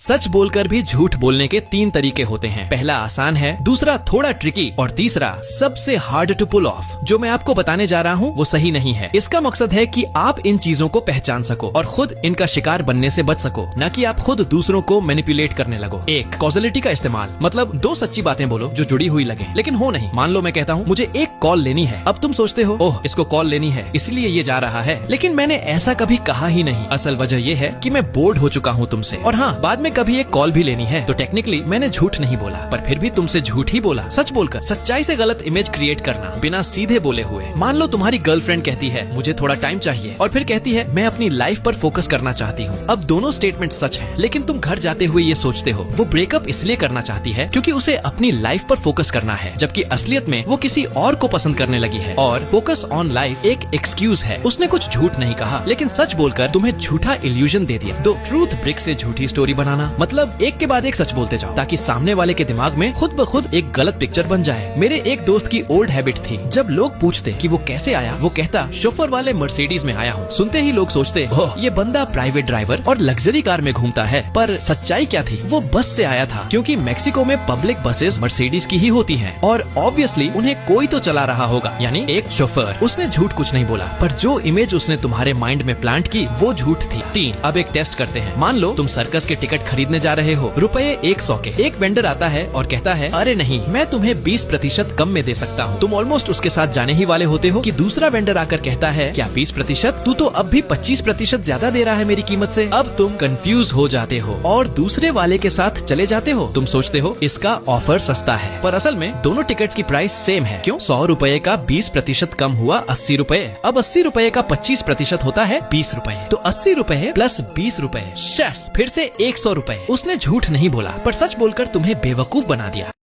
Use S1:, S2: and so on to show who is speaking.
S1: सच बोलकर भी झूठ बोलने के 3 तरीके होते हैं। पहला आसान है, दूसरा थोड़ा ट्रिकी और तीसरा सबसे हार्ड टू पुल ऑफ। जो मैं आपको बताने जा रहा हूँ वो सही नहीं है। इसका मकसद है कि आप इन चीजों को पहचान सको और खुद इनका शिकार बनने से बच सको, न कि आप खुद दूसरों को मैनिपुलेट करने लगो। 1. कॉजलिटी का इस्तेमाल, मतलब 2 सच्ची बातें बोलो जो जुड़ी हुई लगे लेकिन हो नहीं। मान लो मैं कहता हूँ मुझे एक कॉल लेनी है। अब तुम सोचते हो ओह इसको कॉल लेनी है इसलिए ये जा रहा है, लेकिन मैंने ऐसा कभी कहा ही नहीं। असल वजह ये है कि मैं बोर्ड हो चुका हूँ तुमसे। और हाँ, बाद में कभी एक कॉल भी लेनी है तो टेक्निकली मैंने झूठ नहीं बोला, पर फिर भी तुमसे झूठ ही बोला। सच बोलकर सच्चाई से गलत इमेज क्रिएट करना बिना सीधे बोले हुए। मान लो तुम्हारी गर्लफ्रेंड कहती है मुझे थोड़ा टाइम चाहिए और फिर कहती है मैं अपनी लाइफ पर फोकस करना चाहती हूँ। अब दोनों स्टेटमेंट सच है, लेकिन तुम घर जाते हुए ये सोचते हो वो ब्रेकअप इसलिए करना चाहती है क्योंकि उसे अपनी लाइफ पर फोकस करना है, जबकि असलियत में वो किसी और को पसंद करने लगी है। और फोकस ऑन लाइफ एक एक्सक्यूज है। उसने कुछ झूठ नहीं कहा, लेकिन सच बोलकर तुम्हें झूठा इल्यूजन दे दिया। दो ट्रूथ ब्रिक से झूठी स्टोरी बनाना, मतलब एक के बाद एक सच बोलते जाओ ताकि सामने वाले के दिमाग में खुद ब खुद एक गलत पिक्चर बन जाए। मेरे एक दोस्त की ओल्ड हैबिट थी, जब लोग पूछते कि वो कैसे आया, वो कहता शोफर वाले मर्सिडीज में आया हूँ। सुनते ही लोग सोचते ओह ये बंदा प्राइवेट ड्राइवर और लग्जरी कार में घूमता है, पर सच्चाई क्या थी? वो बस से आया था, क्योंकि मेक्सिको में पब्लिक बसेस मर्सिडीज की ही होती हैं और ऑब्वियसली उन्हें कोई तो चला रहा होगा, यानी एक शोफर। उसने झूठ कुछ नहीं बोला, पर जो इमेज उसने तुम्हारे माइंड में प्लांट की वो झूठ थी। 3. अब एक टेस्ट करते हैं। मान लो तुम सर्कस के टिकट खरीदने जा रहे हो, रुपए 100 के। एक वेंडर आता है और कहता है अरे नहीं मैं तुम्हें 20% कम में दे सकता हूँ। तुम ऑलमोस्ट उसके साथ जाने ही वाले होते हो कि दूसरा वेंडर आकर कहता है क्या 20%? तू तो अब भी 25% ज्यादा दे रहा है मेरी कीमत से। अब तुम कंफ्यूज हो जाते हो और दूसरे वाले के साथ चले जाते हो। तुम सोचते हो इसका ऑफर सस्ता है, पर असल में दोनों टिकट्स की प्राइस सेम है। क्यों? 100 रुपए का 20% कम हुआ 80 रुपए। अब 80 रुपए का 25% होता है 20 रुपए। तो 80 रुपए प्लस 20 रुपए, शेष फिर से 100 रुपए। उसने झूठ नहीं बोला, पर सच बोलकर तुम्हें बेवकूफ बना दिया।